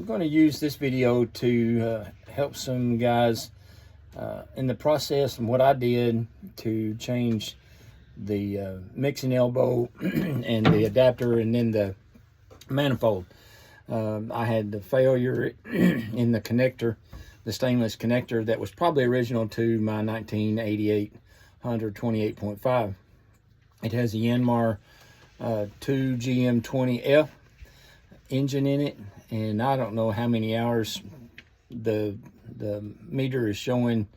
going to use this video to help some guys in the process and what I did to change the mixing elbow and the adapter and then the manifold. I had the failure in the connector, the stainless connector that was probably original to my 1988 128.5. It has a Yanmar 2GM20F engine in it, and I don't know how many hours. The meter is showing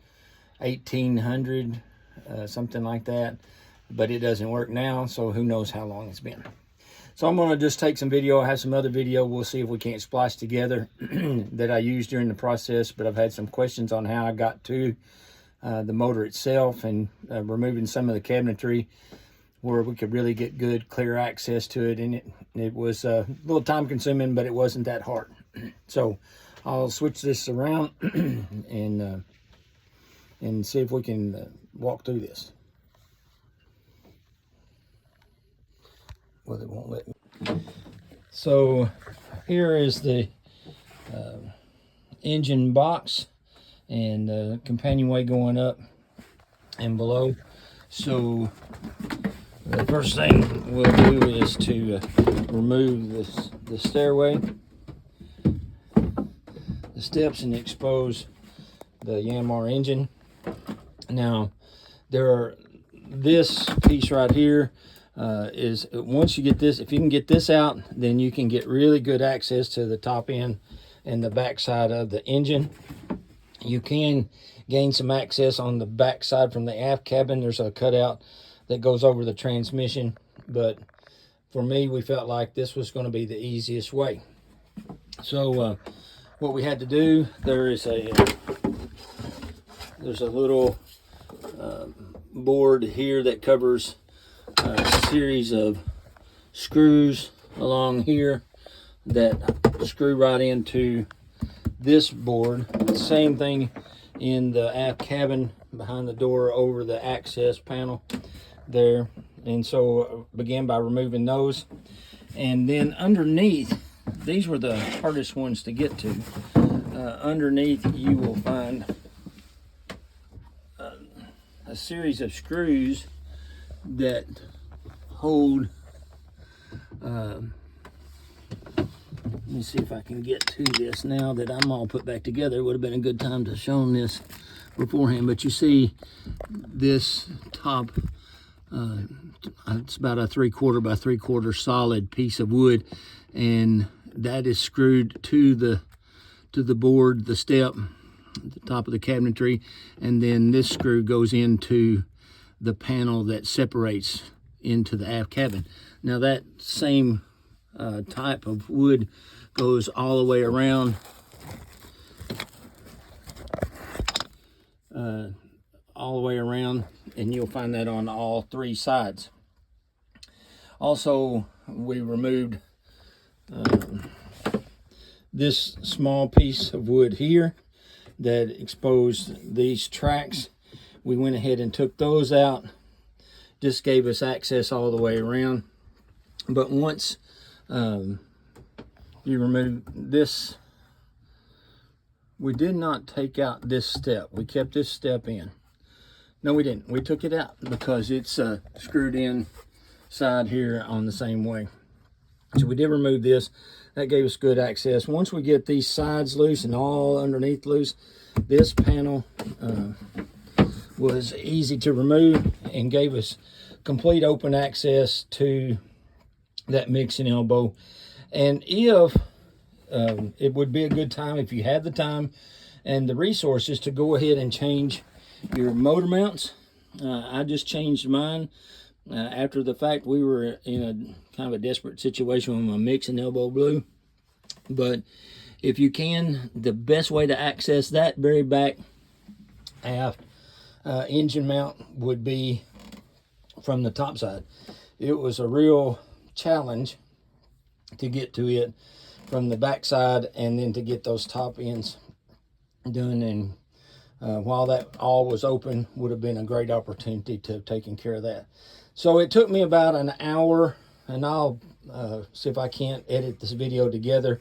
1800, something like that, but it doesn't work now, so who knows how long it's been. So I'm going to just take some video. I have some other video we'll see if we can't splice together that I used during the process, but I've had some questions on how I got to the motor itself and removing some of the cabinetry where we could really get good, clear access to it. And it was a little time consuming, but it wasn't that hard. So I'll switch this around and see if we can walk through this. Well, they won't let me. So here is the engine box and the companionway going up and below. So the first thing we'll do is to remove the stairway, the steps, and expose the Yanmar engine. Now, this piece right here is, once you get this, if you can get this out, then you can get really good access to the top end and the back side of the engine. You can gain some access on the back side from the aft cabin. There's a cutout that goes over the transmission, but for me, we felt like this was going to be the easiest way. So what we had to do, there's a little board here that covers a series of screws along here that screw right into this board. Same thing in the aft cabin behind the door over the access panel there. And so began by removing those, and then underneath, these were the hardest ones to get to. Underneath you will find a series of screws that hold, let me see if I can get to this now that I'm all put back together. It would have been a good time to show this beforehand, but you see this top, it's about a 3/4 by 3/4 solid piece of wood, and that is screwed to the board, the step at the top of the cabinetry, and then this screw goes into the panel that separates into the aft cabin. Now that same type of wood goes all the way around, and you'll find that on all three sides. Also, we removed this small piece of wood here that exposed these tracks. We went ahead and took those out. Just gave us access all the way around. But once you remove this, we did not take out this step. We kept this step in. No, we didn't. We took it out because it's screwed in side here on the same way. So we did remove this. That gave us good access. Once we get these sides loose and all underneath loose, this panel was easy to remove and gave us complete open access to that mixing elbow. And if it would be a good time, if you had the time and the resources, to go ahead and change your motor mounts. I just changed mine after the fact. We were in a kind of a desperate situation when my mixing elbow blew. But if you can, the best way to access that very back aft engine mount would be from the top side. It was a real challenge to get to it from the back side and then to get those top ends done. And while that all was open, would have been a great opportunity to have taken care of that. So it took me about an hour, and I'll see if I can't edit this video together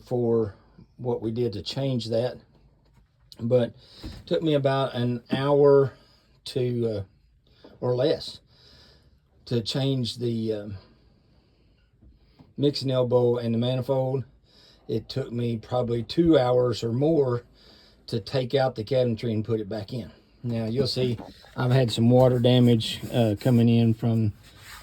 for what we did to change that. But it took me about an hour to or less to change the mixing elbow and the manifold. It took me probably 2 hours or more to take out the cabinetry and put it back in. Now you'll see I've had some water damage coming in from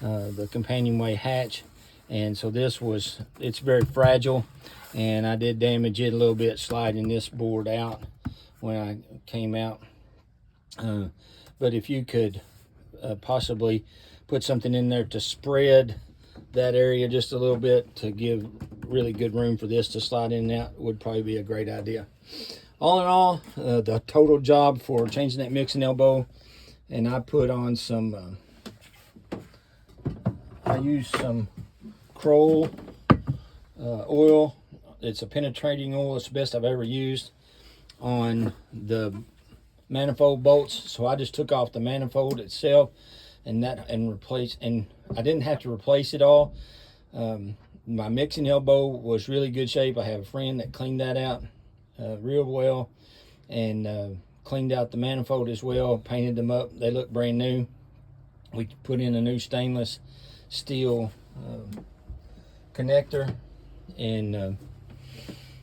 the companionway hatch, and so it's very fragile, and I did damage it a little bit sliding this board out when I came out. But if you could possibly put something in there to spread that area just a little bit to give really good room for this to slide in and out, would probably be a great idea. All in all, the total job for changing that mixing elbow, and I put on some I used some Kroll oil. It's a penetrating oil. It's the best I've ever used on the manifold bolts. So I just took off the manifold itself and replaced, and I didn't have to replace it all. My mixing elbow was really good shape. I have a friend that cleaned that out real well, and cleaned out the manifold as well, painted them up. They look brand new. We put in a new stainless steel connector, and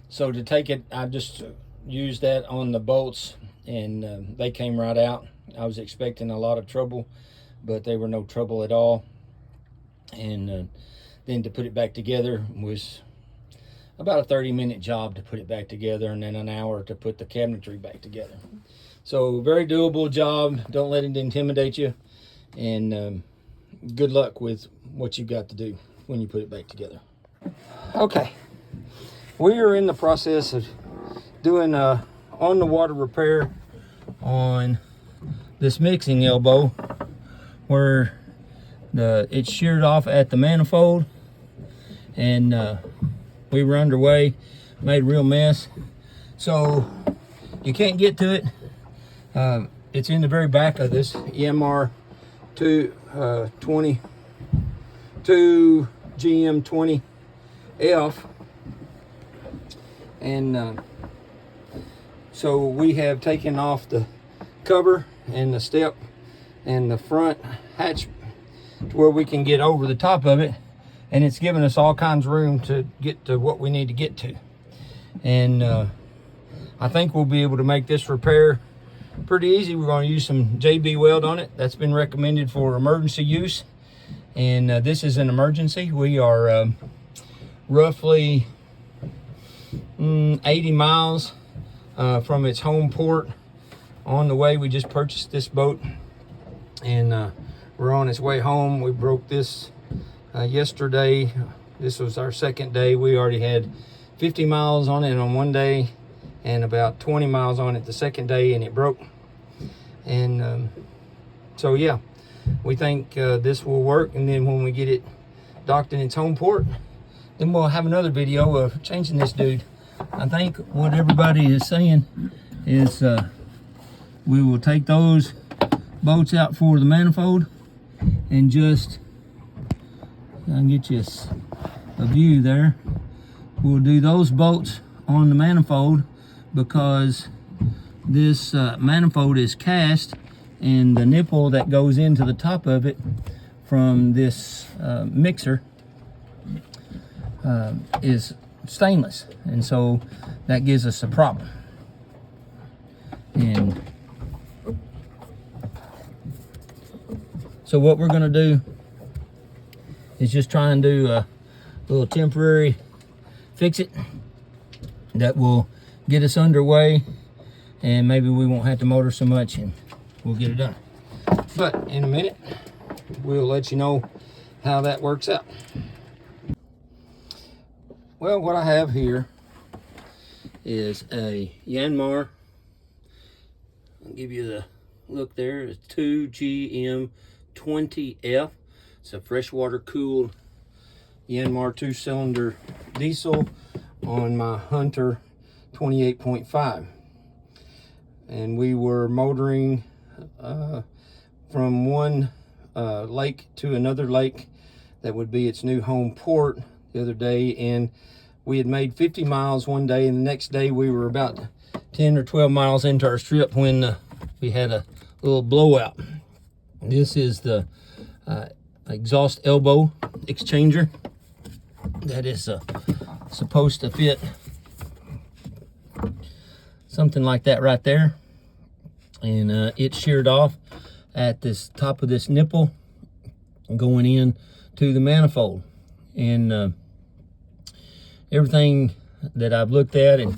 so to take it, I just used that on the bolts, and they came right out. I was expecting a lot of trouble, but they were no trouble at all. And then to put it back together was about a 30-minute job to put it back together, and then an hour to put the cabinetry back together. So very doable job. Don't let it intimidate you, and good luck with what you've got to do when you put it back together. Okay, we are in the process of doing on the water repair on this mixing elbow, where it's sheared off at the manifold, and we were underway, made a real mess. So you can't get to it. It's in the very back of this Yanmar 2 GM20F, and so we have taken off the cover and the step and the front hatch to where we can get over the top of it, and it's given us all kinds of room to get to what we need to get to. And I think we'll be able to make this repair pretty easy. We're going to use some JB weld on it. That's been recommended for emergency use, and this is an emergency. We are roughly 80 miles from its home port. On the way, we just purchased this boat, and we're on its way home. We broke this yesterday. This was our second day. We already had 50 miles on it on one day and about 20 miles on it the second day, and it broke. And so yeah, we think this will work, and then when we get it docked in its home port, then we'll have another video of changing this dude. I think what everybody is saying is we will take those bolts out for the manifold, and just, I'll get you a view there. We'll do those bolts on the manifold because this manifold is cast, and the nipple that goes into the top of it from this mixer is stainless, and so that gives us a problem. And so what we're going to do is just try and do a little temporary fix it that will get us underway, and maybe we won't have to motor so much, and we'll get it done. But in a minute, we'll let you know how that works out. Well, what I have here is a Yanmar. I'll give you the look there. It's 2GM20F. It's a freshwater cooled Yanmar 2-cylinder diesel on my Hunter 28.5. And we were motoring from one lake to another lake that would be its new home port the other day, and we had made 50 miles one day, and the next day we were about 10 or 12 miles into our strip when we had a little blowout. This is the exhaust elbow exchanger that is supposed to fit something like that right there, and it sheared off at this top of this nipple going in to the manifold. And everything that I've looked at, and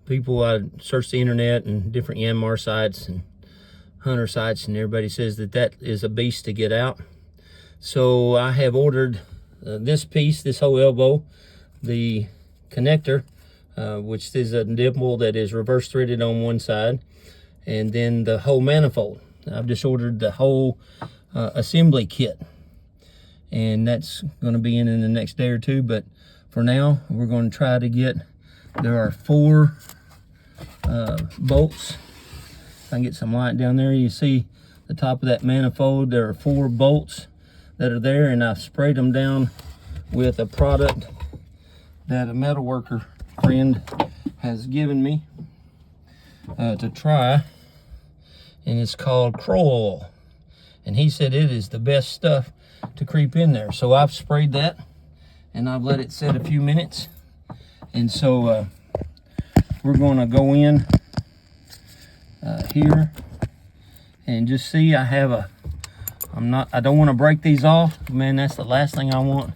people, I searched the internet and different Yanmar sites and hunter sites, and everybody says that that is a beast to get out. So I have ordered this piece, this whole elbow, the connector, which is a nipple that is reverse threaded on one side, and then the whole manifold. I've just ordered the whole assembly kit, and that's going to be in the next day or two. But for now, we're going to try to get, there are 4 bolts. If I can get some light down there, you see the top of that manifold, there are 4 bolts that are there, and I've sprayed them down with a product that a metal worker friend has given me to try, and it's called Crow Oil, and he said it is the best stuff to creep in there. So I've sprayed that, and I've let it sit a few minutes, and so we're going to go in here and just see. I have a, I don't want to break these off, man. That's the last thing I want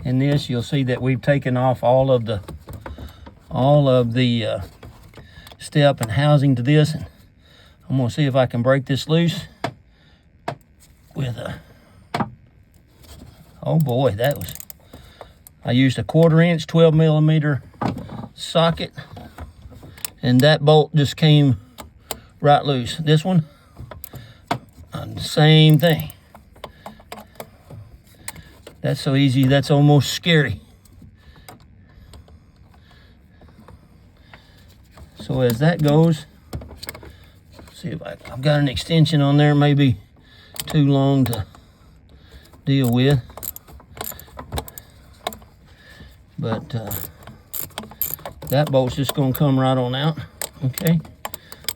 in this. You'll see that we've taken off all of the step and housing to this, and I'm gonna see if I can break this loose with a, oh boy, that was, I used a 1/4 inch 12 millimeter socket, and that bolt just came right loose. This one, same thing. That's so easy, that's almost scary. So as that goes, see if I've got an extension on there, maybe too long to deal with. But that bolt's just gonna come right on out. Okay,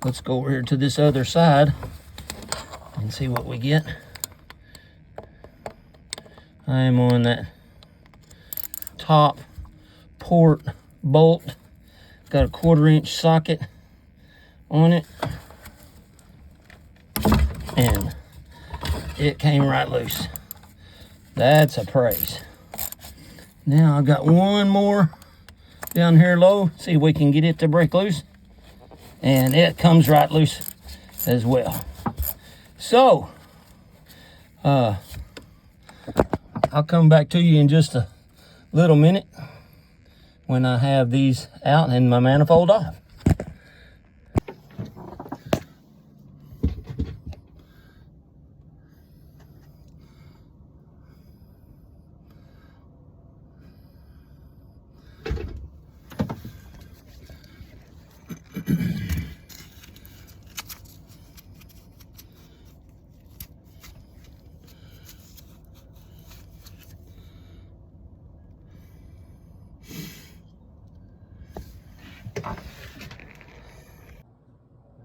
let's go over here to this other side and see what we get. I am on that top port bolt. Got a 1/4 inch socket on it, and it came right loose. That's a praise. Now I've got one more down here low. See if we can get it to break loose, and it comes right loose as well. So I'll come back to you in just a little minute when I have these out and my manifold off.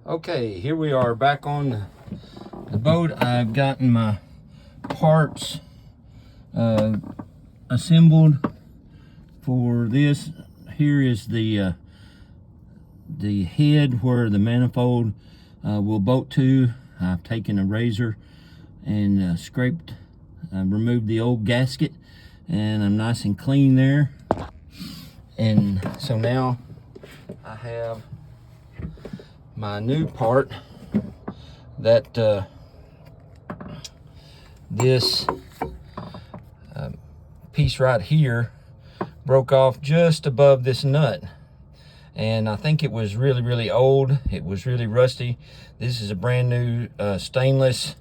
Okay, here we are back on the boat. I've gotten my parts assembled for this. Here is the head where the manifold will bolt to. I've taken a razor and scraped, removed the old gasket, and I'm nice and clean there. And so now I have my new part that this piece right here broke off just above this nut, and I think it was really old. It was really rusty. This is a brand new stainless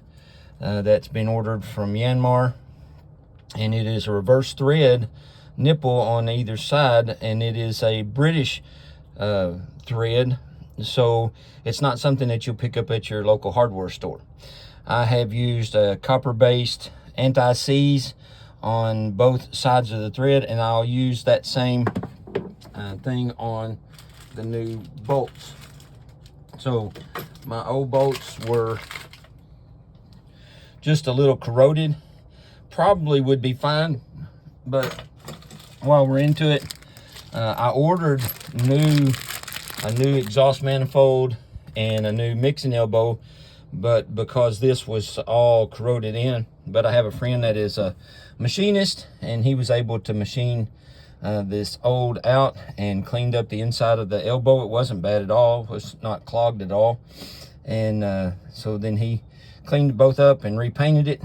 that's been ordered from Yanmar, and it is a reverse thread nipple on either side, and it is a British thread. So it's not something that you'll pick up at your local hardware store. I have used a copper-based anti-seize on both sides of the thread, and I'll use that same thing on the new bolts. So my old bolts were just a little corroded. Probably would be fine, but while we're into it, I ordered a new exhaust manifold and a new mixing elbow, but because this was all corroded in. But I have a friend that is a machinist, and he was able to machine this old out and cleaned up the inside of the elbow. It wasn't bad at all. It was not clogged at all. And so then he cleaned both up and repainted it,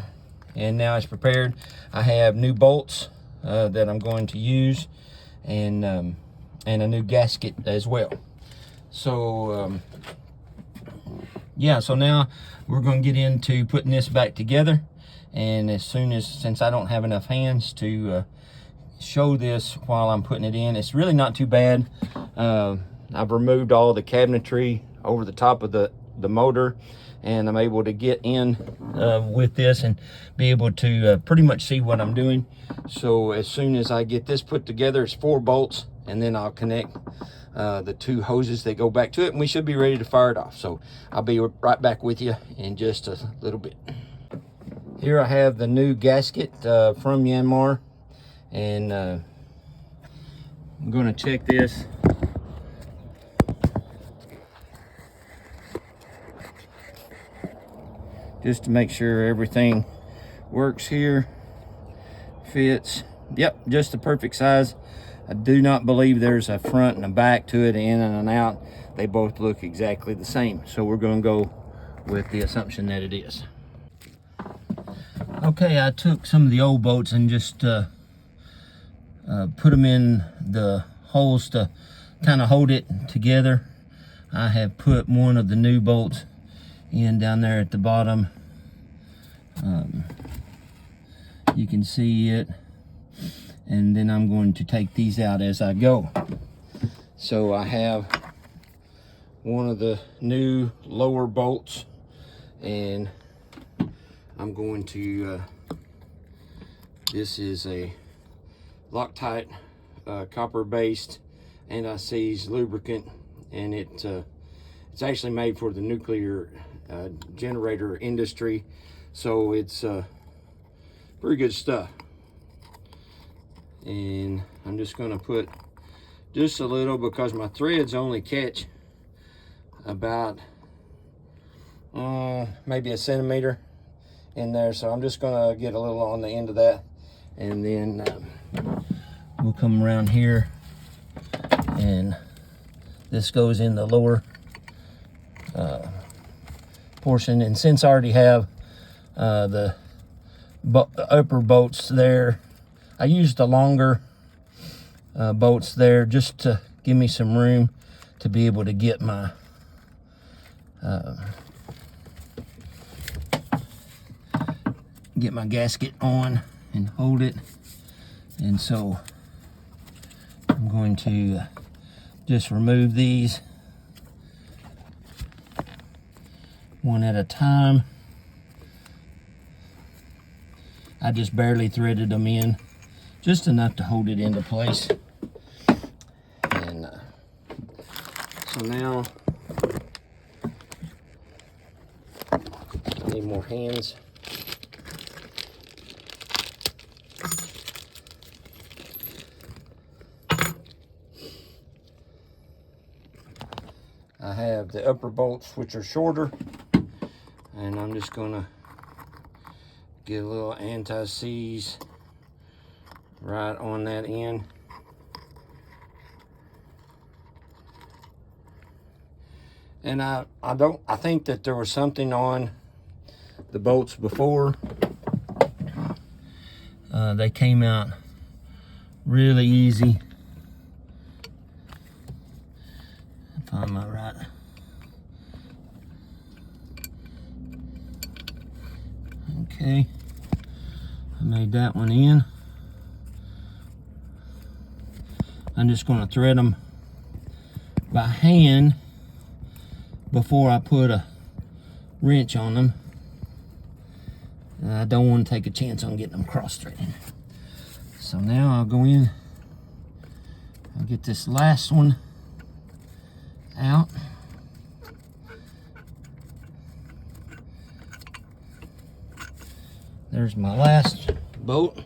and now it's prepared. I have new bolts that I'm going to use, and a new gasket as well. So yeah, so now we're going to get into putting this back together. And since I don't have enough hands to show this while I'm putting it in, it's really not too bad. I've removed all the cabinetry over the top of the motor, and I'm able to get in with this and be able to pretty much see what I'm doing. So as soon as I get this put together, it's 4 bolts, and then I'll connect the 2 hoses that go back to it, and we should be ready to fire it off. So I'll be right back with you in just a little bit. Here I have the new gasket from Yanmar, and I'm going to check this. Just to make sure everything works here, fits. Yep, just the perfect size. I do not believe there's a front and a back to it, in and an out. They both look exactly the same. So we're going to go with the assumption that it is. Okay, I took some of the old bolts and just put them in the holes to kind of hold it together. I have put one of the new bolts in down there at the bottom. You can see it, and then I'm going to take these out as I go. So I have one of the new lower bolts, and I'm going to this is a Loctite copper based anti-seize lubricant, and it's actually made for the nuclear generator industry, so it's pretty good stuff. And I'm just going to put just a little, because my threads only catch about maybe a centimeter in there, so I'm just going to get a little on the end of that, and then we'll come around here, and this goes in the lower portion. And since I already have the upper bolts there, I used the longer bolts there just to give me some room to be able to get my gasket on and hold it. And so I'm going to just remove these one at a time. I just barely threaded them in, just enough to hold it into place. And so now I need more hands. I have the upper bolts, which are shorter, and I'm just gonna get a little anti-seize right on that end. And I think that there was something on the bolts before. They came out really easy. Find my right. Okay, I made that one in. I'm just going to thread them by hand before I put a wrench on them. And I don't want to take a chance on getting them cross-threaded. So now I'll go in, I'll get this last one out. There's my last bolt.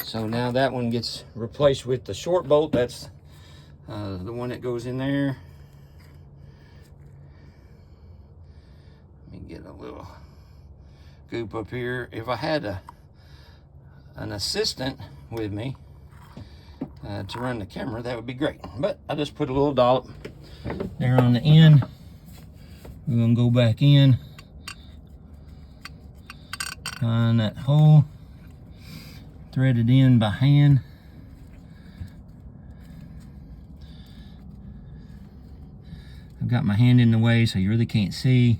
So now that one gets replaced with the short bolt. That's the one that goes in there. Let me get a little goop up here. If I had an assistant with me to run the camera, that would be great. But I just put a little dollop there on the end. We're gonna go back in, find that hole, thread it in by hand. I've got my hand in the way so you really can't see,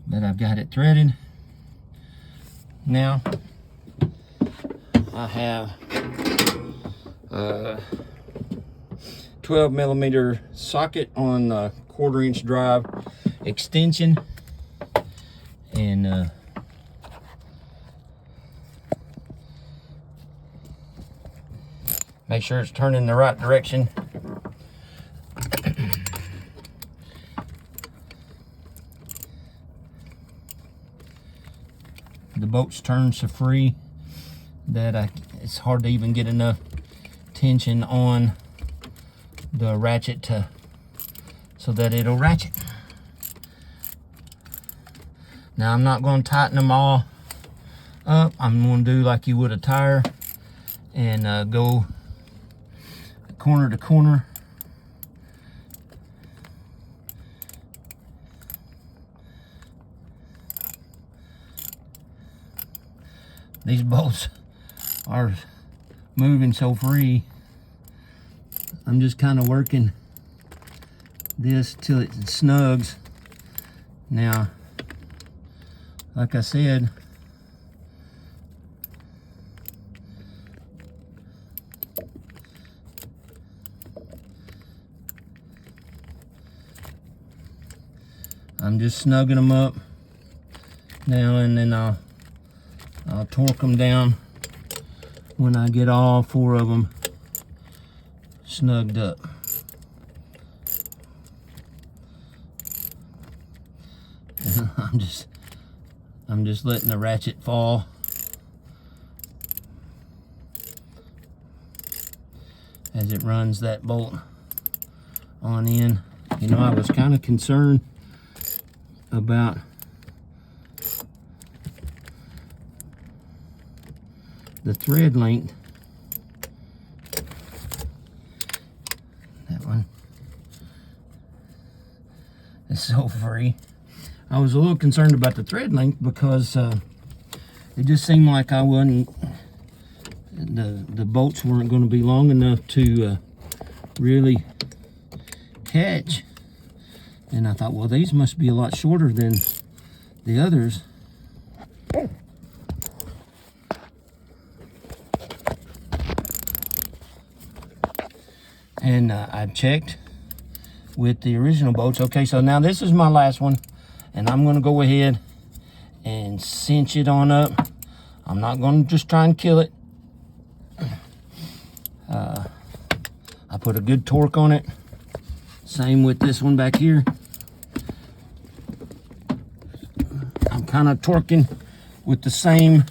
but I've got it threaded. Now I have a 12mm socket on the 1/4" drive extension, and make sure it's turning the right direction. The bolt's turned so free that it's hard to even get enough tension on the ratchet so that it'll ratchet. Now I'm not going to tighten them all up. I'm going to do like you would a tire and go corner to corner. These bolts are moving so free. I'm just kind of working this till it snugs. Now, like I said, I'm just snugging them up now, and then I'll torque them down when I get all 4 of them snugged up. I'm just letting the ratchet fall. As it runs that bolt on in. You know, I was kind of concerned about the thread length. That one is so free. I was a little concerned about the thread length because it just seemed like I wasn't, the bolts weren't going to be long enough to really catch. And I thought, well, these must be a lot shorter than the others. And I checked with the original bolts. Okay, so now this is my last one, and I'm going to go ahead and cinch it on up. I'm not going to just try and kill it. I put a good torque on it. Same with this one back here. I'm kind of torquing with the same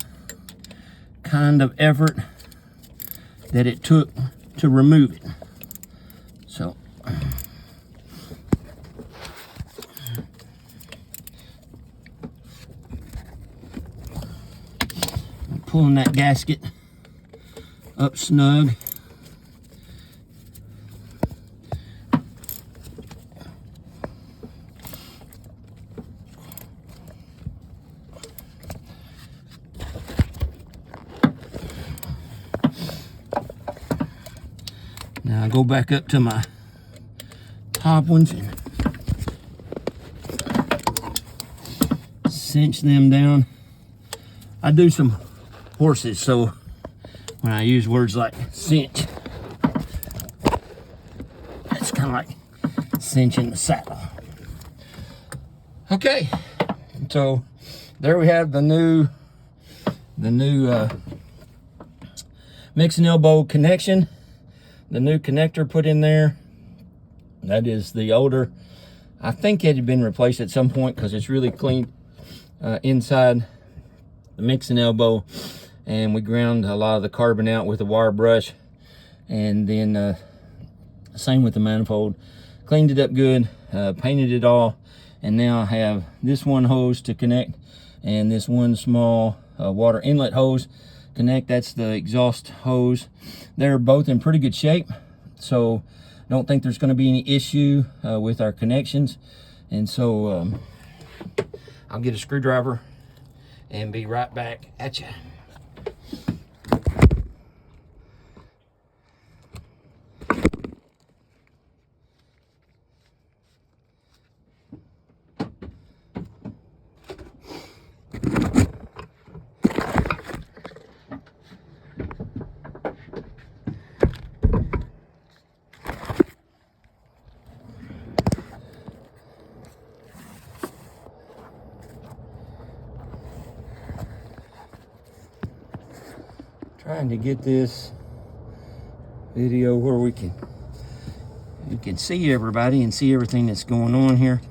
kind of effort that it took to remove it. So I'm pulling that gasket up snug. Now I go back up to my top ones and cinch them down. I do some horses, so when I use words like cinch, it's kind of like cinching the saddle. Okay, so there we have the new the new mixing elbow connection, the new connector put in there. That is the older. I think it had been replaced at some point because it's really clean inside the mixing elbow, and we ground a lot of the carbon out with a wire brush, and then same with the manifold. Cleaned it up good, painted it all, and now I have this one hose to connect and this one small water inlet hose connect. That's the exhaust hose. They're both in pretty good shape, so don't think there's going to be any issue with our connections. And so I'll get a screwdriver and be right back at you. Trying to get this video where you can see everybody and see everything that's going on here.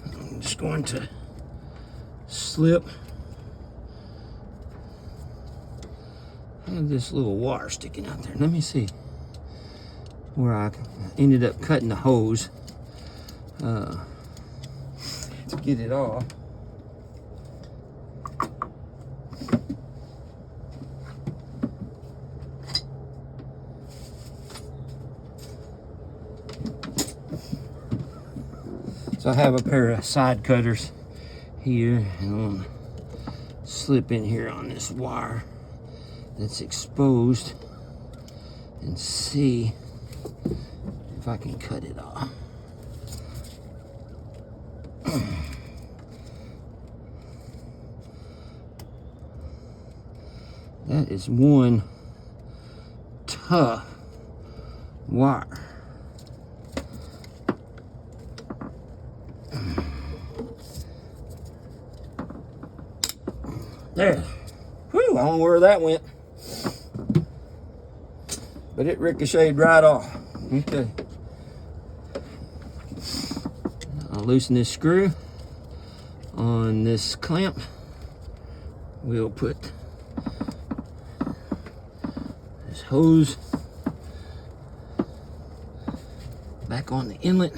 I'm just going to slip. I have this little wire sticking out there. Let me see where I ended up cutting the hose to get it off. So I have a pair of side cutters here, and I'm gonna slip in here on this wire that's exposed and see if I can cut it off. That is one tough wire. There. Whew, I don't know where that went. But it ricocheted right off. Okay. I'll loosen this screw on this clamp. We'll put this hose back on the inlet.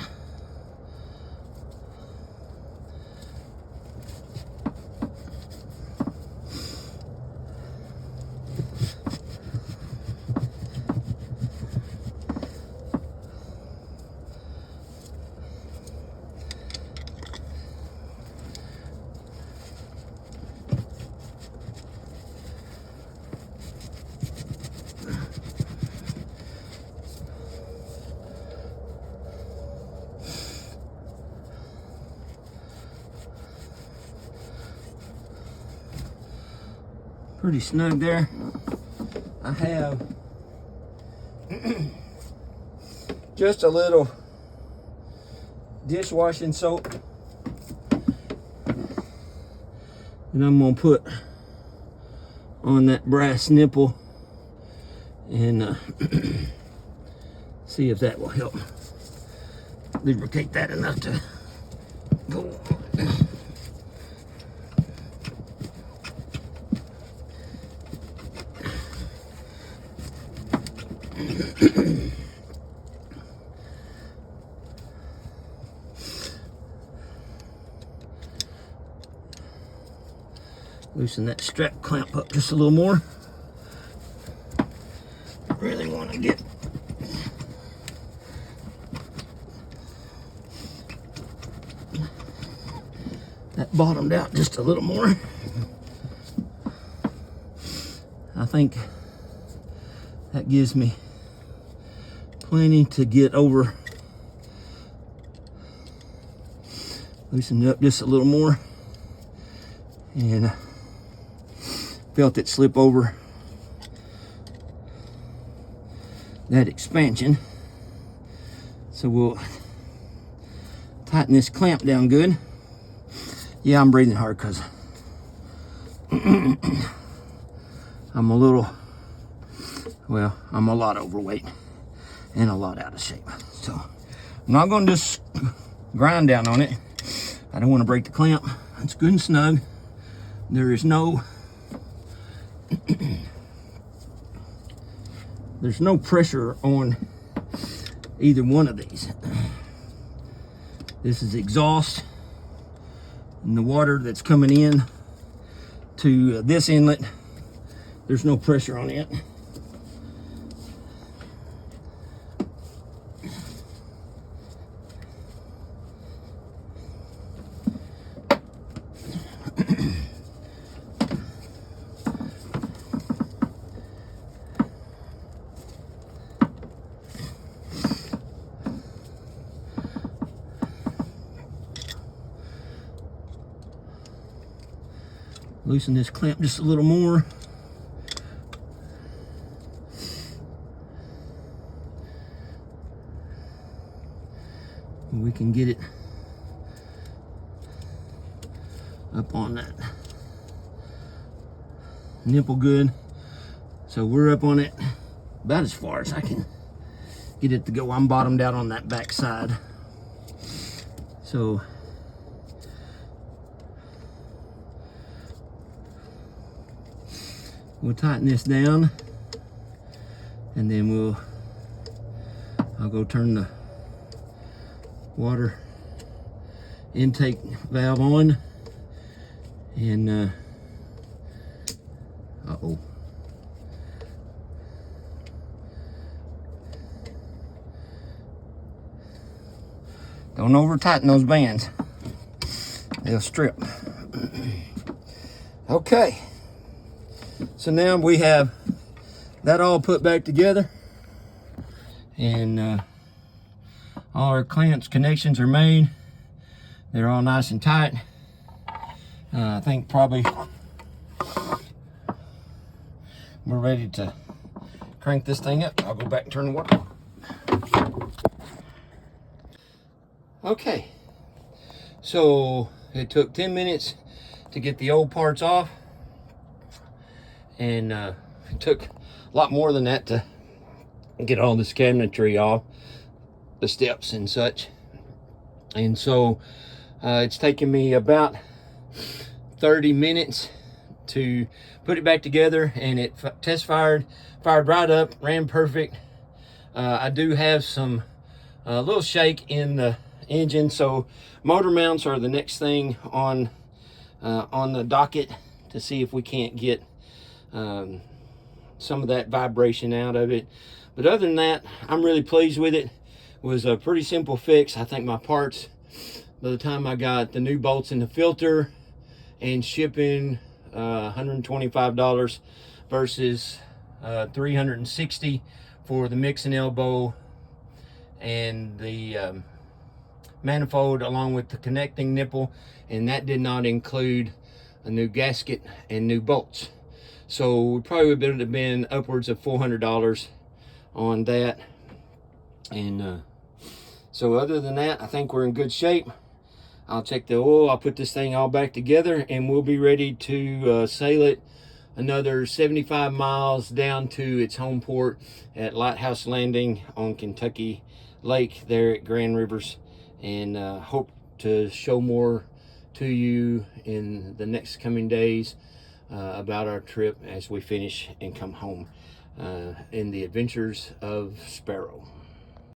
Pretty snug there. I have just a little dishwashing soap, and I'm gonna put on that brass nipple and see if that will help lubricate that enough to go on. Loosen that strap clamp up just a little more. I really want to get that bottomed out just a little more. I think that gives me plenty to get over. Loosen it up just a little more, and felt it slip over that expansion. So we'll tighten this clamp down good. Yeah, I'm breathing hard because I'm a little, well, I'm a lot overweight and a lot out of shape. So I'm not going to just grind down on it. I don't want to break the clamp. It's good and snug. There is no there's no pressure on either one of these. This is exhaust, and the water that's coming in to this inlet, there's no pressure on it. Loosen this clamp just a little more. We can get it up on that nipple good. So we're up on it about as far as I can get it to go. I'm bottomed out on that back side. So we'll tighten this down, and then I'll go turn the water intake valve on, and uh-oh. Don't over tighten those bands. They'll strip. Okay. So now we have that all put back together, and all our clamps connections are made. They're all nice and tight. I think probably we're ready to crank this thing up. I'll go back and turn the water on. Okay, so it took 10 minutes to get the old parts off, and it took a lot more than that to get all this cabinetry off, the steps and such. And so it's taken me about 30 minutes to put it back together, and it test fired right up, ran perfect. I do have some little shake in the engine, so motor mounts are the next thing on the docket to see if we can't get some of that vibration out of it. But other than that, I'm really pleased with it. It was a pretty simple fix. I think my parts, by the time I got the new bolts in the filter and shipping, $125 versus $360 for the mixing elbow and the manifold along with the connecting nipple, and that did not include a new gasket and new bolts. So we probably would have been upwards of $400 on that. And so other than that, I think we're in good shape. I'll check the oil, I'll put this thing all back together, and we'll be ready to sail it another 75 miles down to its home port at Lighthouse Landing on Kentucky Lake there at Grand Rivers, and hope to show more to you in the next coming days about our trip as we finish and come home in the adventures of Sparrow.